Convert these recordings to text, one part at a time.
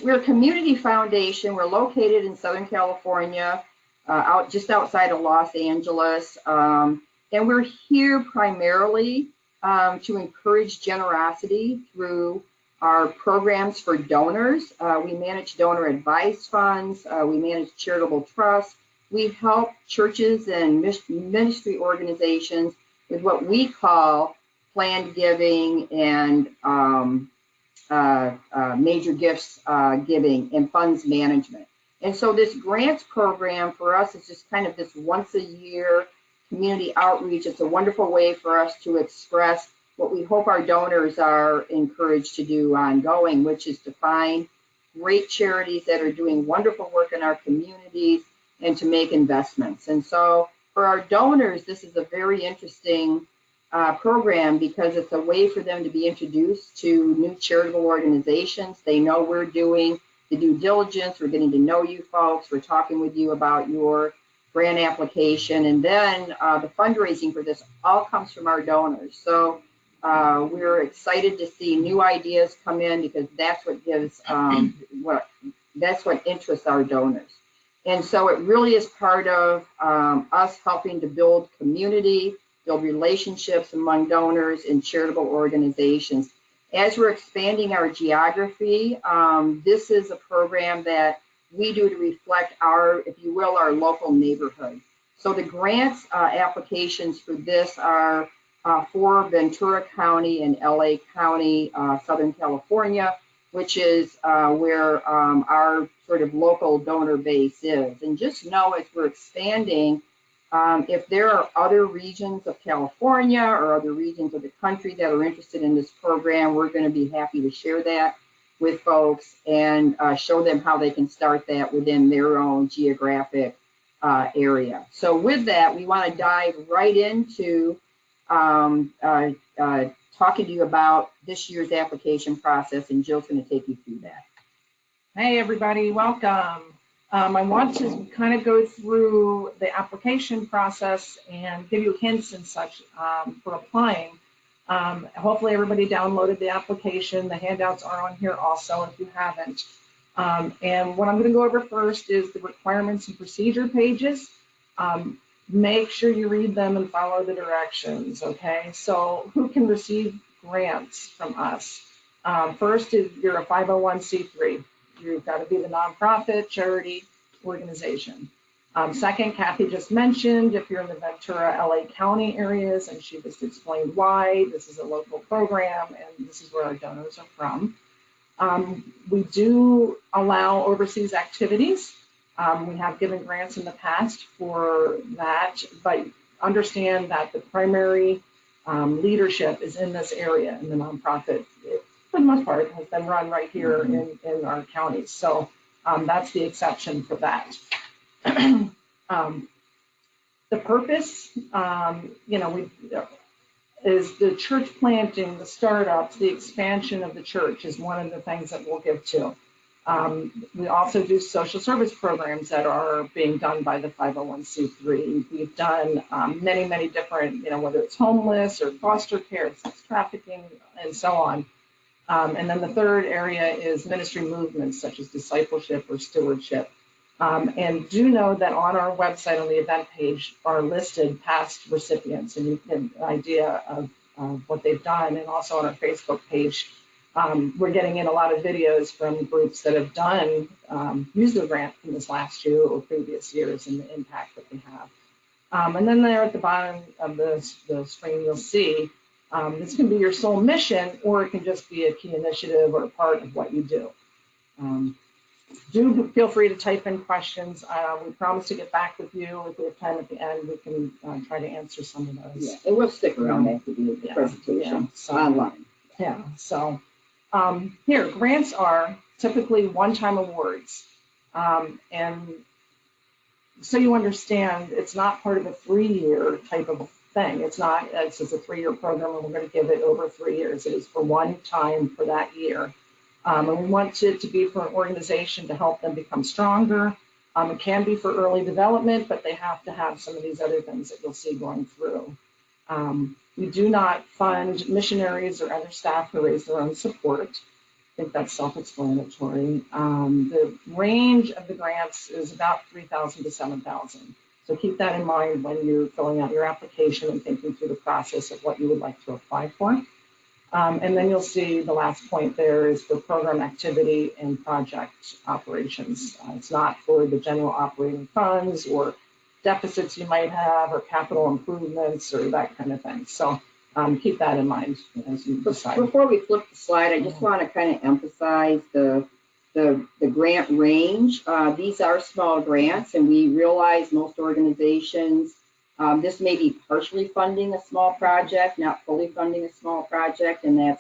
we're a community foundation. We're located in Southern California, just outside of Los Angeles. And we're here primarily to encourage generosity through our programs for donors. We manage donor advice funds. We manage charitable trusts. We help churches and ministry organizations with what we call planned giving and major gifts giving and funds management. And so this grants program for us is just kind of this once a year community outreach. It's a wonderful way for us to express what we hope our donors are encouraged to do ongoing, which is to find great charities that are doing wonderful work in our communities and to make investments. And so for our donors, this is a very interesting program because it's a way for them to be introduced to new charitable organizations. They know we're doing the due diligence. We're getting to know you folks. We're talking with you about your grant application. And then the fundraising for this all comes from our donors. So we're excited to see new ideas come in because that's what gives, that's what interests our donors. And so it really is part of us helping to build community, build relationships among donors and charitable organizations. As we're expanding our geography, this is a program that we do to reflect our, if you will, our local neighborhood. So the grants applications for this are for Ventura County and LA County, Southern California, which is where our sort of local donor base is. And just know as we're expanding, if there are other regions of California or other regions of the country that are interested in this program, we're going to be happy to share that with folks and show them how they can start that within their own geographic area. So with that, we want to dive right into talking to you about this year's application process, and Jill's going to take you through that. Hey everybody, welcome. I want to kind of go through the application process and give you hints and such for applying. Hopefully everybody downloaded the application. The handouts are on here also if you haven't. And what I'm going to go over first is the requirements and procedure pages. Make sure you read them and follow the directions, okay? So who can receive grants from us? First, is you're a 501c3. You've got to be the nonprofit charity organization. Second, Kathy just mentioned, if you're in the Ventura, LA County areas, and she just explained why, this is a local program and this is where our donors are from. We do allow overseas activities. We have given grants in the past for that, but understand that the primary leadership is in this area, in the nonprofit. For the most part, has been run right here in our counties. So that's the exception for that. The purpose, is the church planting, the startups, the expansion of the church is one of the things that we'll give to. We also do social service programs that are being done by the 501c3. We've done many, many different, whether it's homeless or foster care, sex trafficking, and so on. And then the third area is ministry movements such as discipleship or stewardship. And do know that on our website on the event page are listed past recipients, and you get an idea of what they've done. And also on our Facebook page, we're getting in a lot of videos from groups that have done, used the grant from this last year or previous years and the impact that they have. And then there at the bottom of the screen, you'll see this can be your sole mission, or it can just be a key initiative or a part of what you do. Do feel free to type in questions. We promise to get back with you. If we have time at the end, we can try to answer some of those. Yeah, and we'll stick around after the presentation online. Yeah, so here, grants are typically one-time awards. And so you understand, it's not part of a 3-year type of thing. It's not, it's just a 3-year program and we're going to give it over 3 years. It is for one time for that year. And we want it to be for an organization to help them become stronger. It can be for early development, but they have to have some of these other things that you'll see going through. We do not fund missionaries or other staff who raise their own support. I think that's self-explanatory. The range of the grants is about 3,000 to 7,000. So keep that in mind when you're filling out your application and thinking through the process of what you would like to apply for. And then you'll see the last point there is for program activity and project operations. It's not for the general operating funds or deficits you might have or capital improvements or that kind of thing. So keep that in mind as you decide. Before we flip the slide, I just want to kind of emphasize the grant range. These are small grants, and we realize most organizations, this may be partially funding a small project, not fully funding a small project, and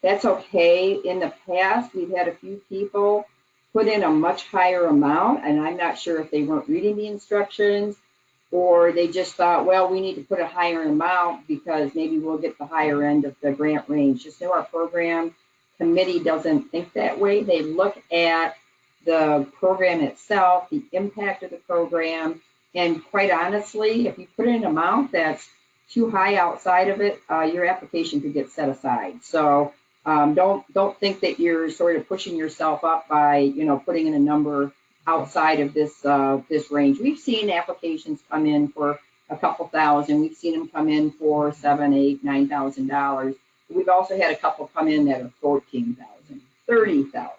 that's okay. In the past, we've had a few people put in a much higher amount, and I'm not sure if they weren't reading the instructions or they just thought, well, we need to put a higher amount because maybe we'll get the higher end of the grant range. Just know our program committee doesn't think that way. They look at the program itself, the impact of the program, and quite honestly, if you put in an amount that's too high outside of it, your application could get set aside. So don't think that you're sort of pushing yourself up by putting in a number outside of this range. We've seen applications come in for a couple thousand. We've seen them come in for $7,000, $8,000, $9,000. We've also had a couple come in that are $14,000, $30,000.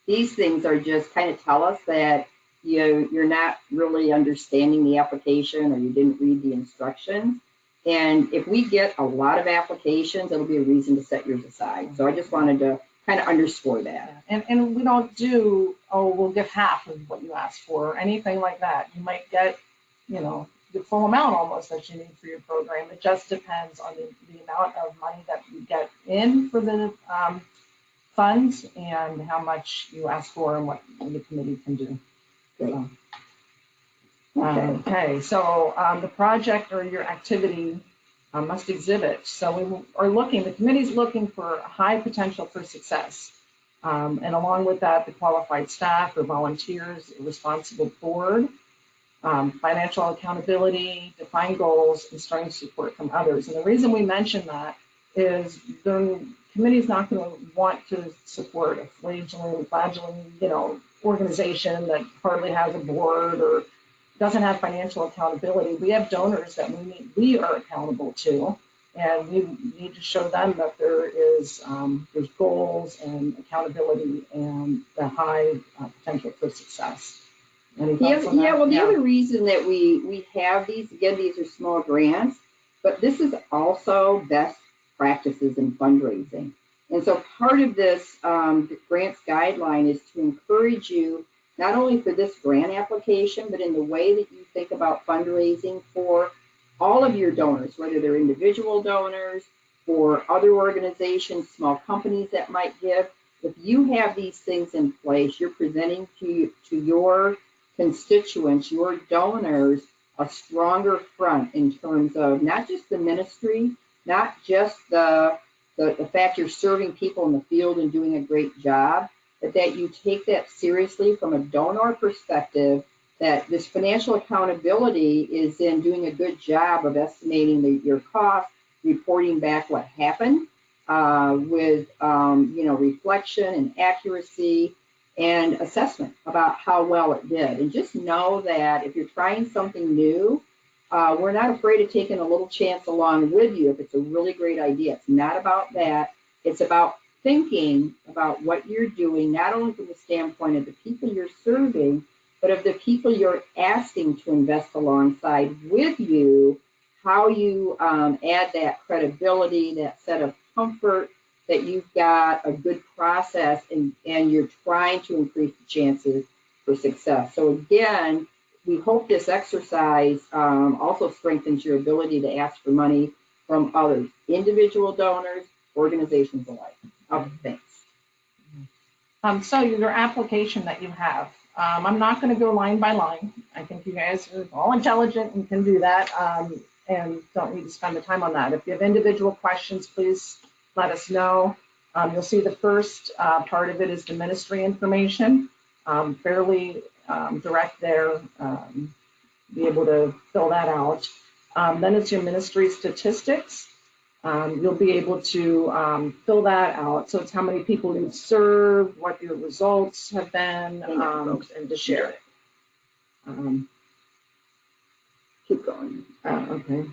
These things are just kind of tell us that you're not really understanding the application or you didn't read the instructions. And if we get a lot of applications, it'll be a reason to set yours aside. So I just wanted to kind of underscore that. And we don't do, we'll give half of what you asked for or anything like that. You might get, the full amount almost that you need for your program. It just depends on the amount of money that you get in for the funds and how much you ask for and what the committee can do. Great. Okay, so the project or your activity must exhibit. So we are looking, the committee's looking for high potential for success. And along with that, the qualified staff or volunteers, a responsible board, financial accountability, defined goals, and strong support from others. And the reason we mention that is the committee's not going to want to support a fledgling, organization that hardly has a board or doesn't have financial accountability. We have donors that we are accountable to, and we need to show them that there's goals and accountability and the high potential for success. The other reason that we have these, again, these are small grants, but this is also best practices in fundraising. And so part of this grants guideline is to encourage you, not only for this grant application, but in the way that you think about fundraising for all of your donors, whether they're individual donors or other organizations, small companies that might give. If you have these things in place, you're presenting to your constituents, your donors, a stronger front in terms of not just the ministry, not just the fact you're serving people in the field and doing a great job, but that you take that seriously from a donor perspective, that this financial accountability is in doing a good job of estimating your cost, reporting back what happened with reflection and accuracy and assessment about how well it did. And just know that if you're trying something new, we're not afraid of taking a little chance along with you if it's a really great idea. It's not about that. It's about thinking about what you're doing, not only from the standpoint of the people you're serving, but of the people you're asking to invest alongside with you, how you add that credibility, that set of comfort, that you've got a good process and you're trying to increase the chances for success. So again, we hope this exercise also strengthens your ability to ask for money from others, individual donors, organizations alike. Thanks. So your application that you have, I'm not going to go line by line. I think you guys are all intelligent and can do that and don't need to spend the time on that. If you have individual questions, please let us know. You'll see the first part of it is the ministry information, fairly direct there, be able to fill that out. Then it's your ministry statistics. You'll be able to fill that out. So it's how many people you've served, what your results have been, and to share it. Keep going. Okay.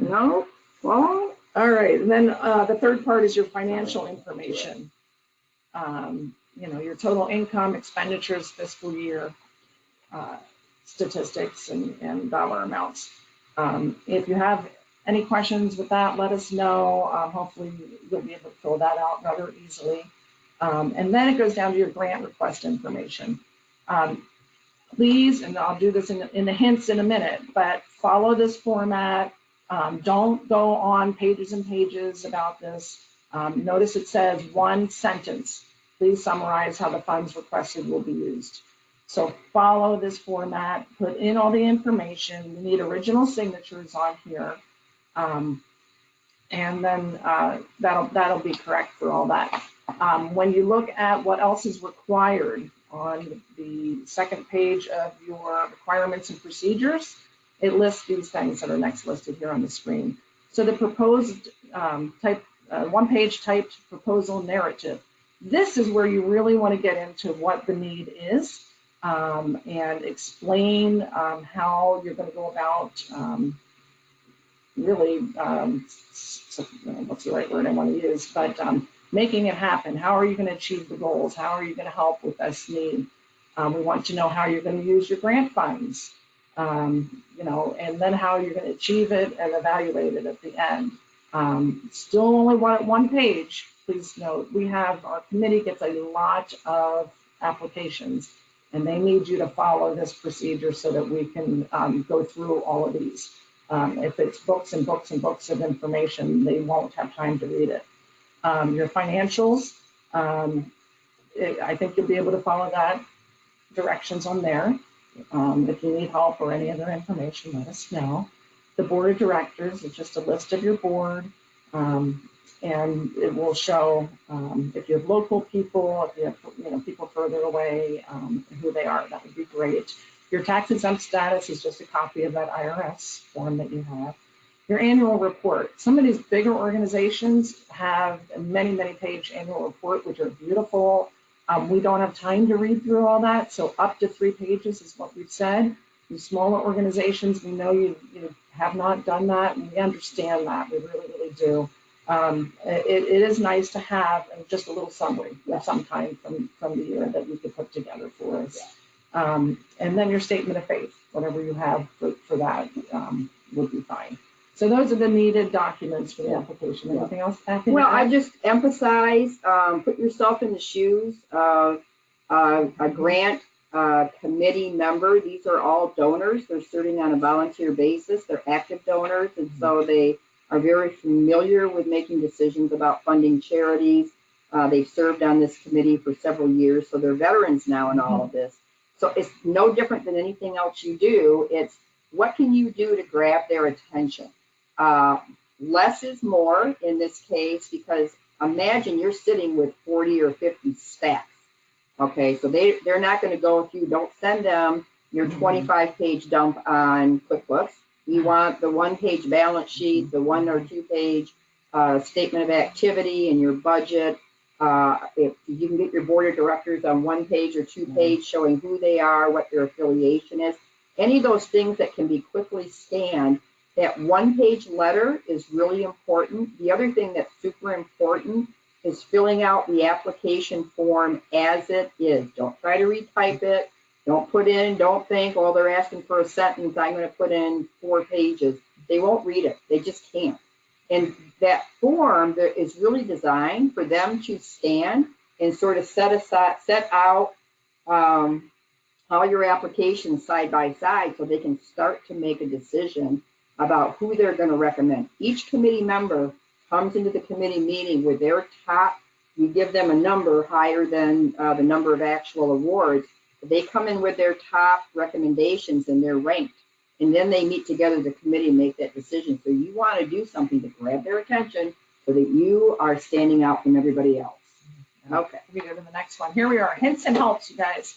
No? Well, All right. And then the third part is your financial information. Your total income, expenditures, fiscal year, statistics, and dollar amounts. If you have any questions with that, let us know. Hopefully you'll be able to fill that out rather easily. And then it goes down to your grant request information. Please, and I'll do this in the hints in a minute, but follow this format. Don't go on pages and pages about this. Notice it says one sentence. Please summarize how the funds requested will be used. So follow this format, put in all the information. You need original signatures on here. And then that'll be correct for all that. When you look at what else is required on the second page of your requirements and procedures, it lists these things that are next listed here on the screen. So the proposed one-page typed proposal narrative. This is where you really want to get into what the need is and explain how you're going to go about what's the right word I want to use, but making it happen. How are you going to achieve the goals? How are you going to help with this need? We want to know how you're going to use your grant funds, and then how you're going to achieve it and evaluate it at the end. Still only one page. Please note, our committee gets a lot of applications, and they need you to follow this procedure so that we can go through all of these. If it's books and books and books of information, they won't have time to read it. Your financials, I think you'll be able to follow that directions on there. If you need help or any other information, let us know. The board of directors is just a list of your board, and it will show if you have local people, if you have people further away, who they are. That would be great. Your tax exempt status is just a copy of that IRS form that you have. Your annual report. Some of these bigger organizations have a many page annual report, which are beautiful. We don't have time to read through all that, so up to 3 pages is what we've said. The smaller organizations, we know you have not done that, and we understand that. We really do. It is nice to have just a little summary of some kind from the year that you could put together for us. And then your statement of faith, whatever you have for that would be fine. So those are the needed documents for the application. Anything else, Kathy? Well, I just emphasize, put yourself in the shoes of a grant committee member. These are all donors. They're serving on a volunteer basis. They're active donors, and so they are very familiar with making decisions about funding charities. They've served on this committee for several years, so they're veterans now in all of this. So it's no different than anything else you do. It's what can you do to grab their attention? Less is more in this case, because imagine you're sitting with 40 or 50 stacks. Okay, so they're not going to go with you. Don't send them your 25-page dump on QuickBooks. You want the 1-page balance sheet, the 1 or 2-page statement of activity and your budget. If you can get your board of directors on 1 page or 2 page showing who they are, what their affiliation is, any of those things that can be quickly scanned. That 1-page letter is really important. The other thing that's super important is filling out the application form as it is. Don't try to retype it. Don't think, oh, they're asking for a sentence, I'm going to put in 4 pages. They won't read it. They just can't. And that form that is really designed for them to scan and sort of set out all your applications side by side so they can start to make a decision about who they're going to recommend. Each committee member comes into the committee meeting with their top, you give them a number higher than the number of actual awards. They come in with their top recommendations and they're ranked. And then they meet together, the committee, and make that decision. So you want to do something to grab their attention so that you are standing out from everybody else. Okay. We go to the next one. Here we are, hints and helps, you guys.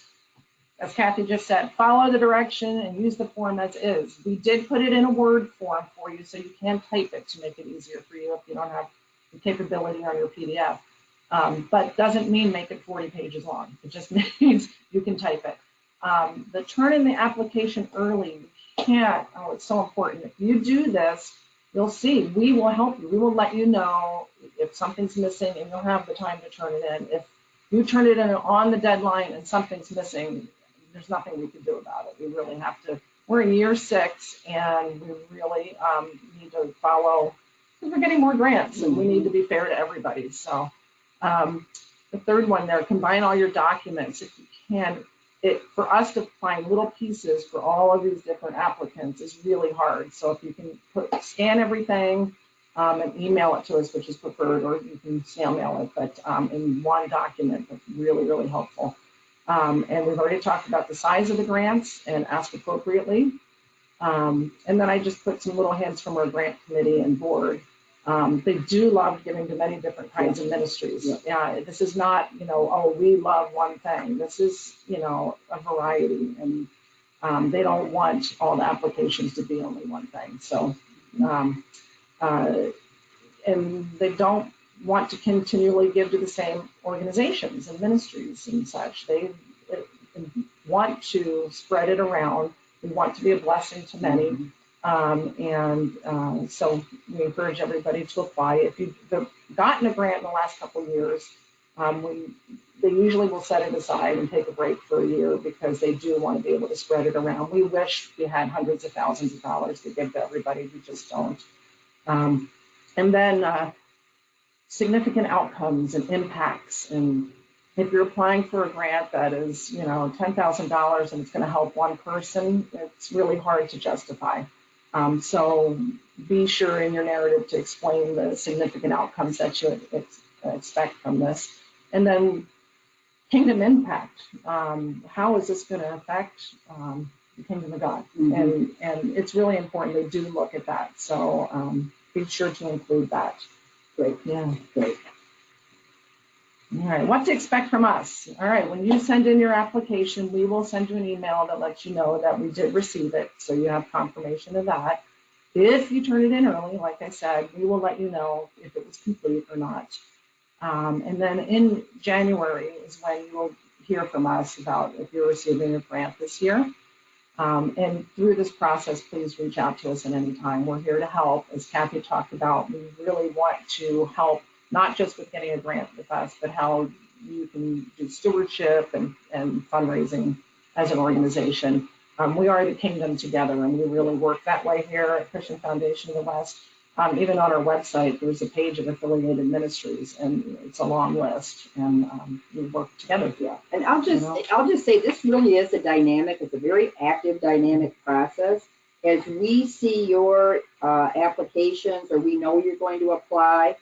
as Kathy just said, follow the direction and use the form as is. We did put it in a Word form for you so you can type it to make it easier for you if you don't have the capability on your PDF. But doesn't mean make it 40 pages long. It just means you can type it. The turn in the application early, you can't, oh, it's so important. If you do this, you'll see, we will help you. We will let you know if something's missing and you'll have the time to turn it in. If you turn it in on the deadline and something's missing, there's nothing we can do about it. We really have to, we're in year 6 and we really need to follow, because we're getting more grants and we need to be fair to everybody. So the third one there, combine all your documents if you can. For us to find little pieces for all of these different applicants is really hard. So if you can scan everything and email it to us, which is preferred, or you can snail mail it, but in one document, that's really, really helpful. And we've already talked about the size of the grants and ask appropriately. And then I just put some little hints from our grant committee and board. They do love giving to many different kinds of ministries. Yeah, this is not, oh, we love one thing. This is, a variety, and they don't want all the applications to be only one thing. So, and they don't want to continually give to the same organizations and ministries and such. They want to spread it around. We want to be a blessing to many. So we encourage everybody to apply. If you've gotten a grant in the last couple of years, they usually will set it aside and take a break for a year because they do want to be able to spread it around. We wish we had hundreds of thousands of dollars to give to everybody. We just don't. And then significant outcomes and impacts. And if you're applying for a grant that is, $10,000 and it's going to help one person, it's really hard to justify. So be sure in your narrative to explain the significant outcomes that you expect from this. And then kingdom impact. How is this going to affect the kingdom of God? And it's really important they do look at that. So be sure to include that. Great. Yeah, great. All right, what to expect from us? All right, when you send in your application, we will send you an email that lets you know that we did receive it, so you have confirmation of that. If you turn it in early, like I said, we will let you know if it was complete or not. And then in January is when you will hear from us about if you're receiving a grant this year. And through this process, please reach out to us at any time. We're here to help. As Kathy talked about, we really want to help, not just with getting a grant with us, but how you can do stewardship and fundraising as an organization. We are the kingdom together, and we really work that way here at Christian Foundation of the West. Even on our website, there's a page of affiliated ministries, and it's a long list, and we work together. Yeah, and I'll just say this really is a dynamic. It's a very active, dynamic process. As we see your applications, or we know you're going to apply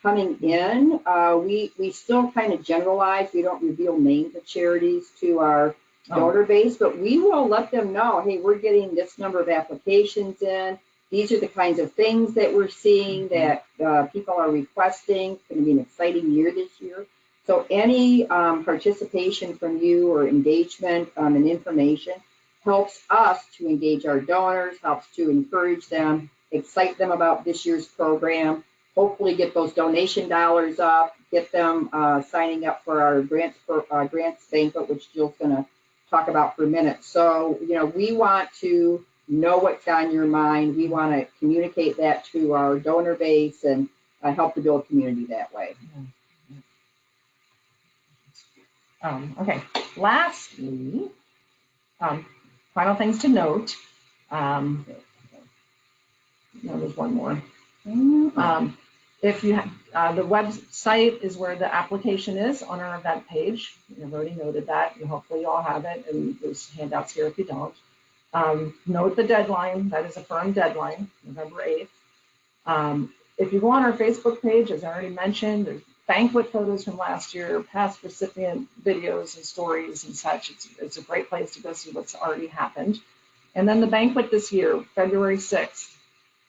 coming in, we still kind of generalize. We don't reveal names of charities to our donor base, but we will let them know, hey, we're getting this number of applications in. These are the kinds of things that we're seeing that people are requesting. It's going to be an exciting year this year. So any participation from you or engagement and information helps us to engage our donors, helps to encourage them, excite them about this year's program, hopefully get those donation dollars up, get them signing up for our grants banquet, which Jill's going to talk about for a minute. So, we want to know what's on your mind. We want to communicate that to our donor base and help to build community that way. Okay, lastly, final things to note. There's one more. If you have, the website is where the application is on our event page. I've already noted that. Hopefully you all have it, and there's handouts here if you don't. Note the deadline. That is a firm deadline, November 8th. If you go on our Facebook page, as I already mentioned, there's banquet photos from last year, past recipient videos and stories and such. It's a great place to go see what's already happened. And then the banquet this year, February 6th,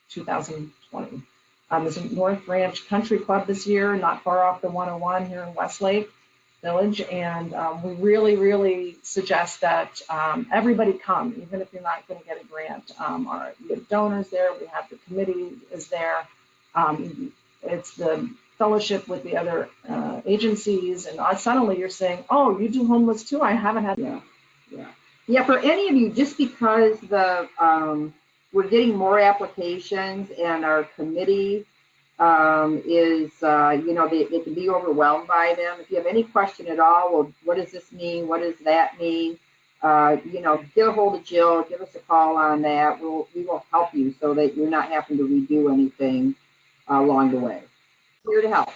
2020. There's a North Ranch Country Club this year, not far off the 101 here in Westlake. village, and we really suggest that everybody come, even if you're not going to get a grant. We have donors there, we have the committee is there. It's the fellowship with the other agencies, and suddenly you're saying, oh, you do homeless too? I haven't had. Yeah, for any of you, just because we're getting more applications and our committee is, they can be overwhelmed by them. If you have any question at all, well, what does this mean? What does that mean? Get a hold of Jill, give us a call on that. We will help you so that you're not having to redo anything along the way. Here to help.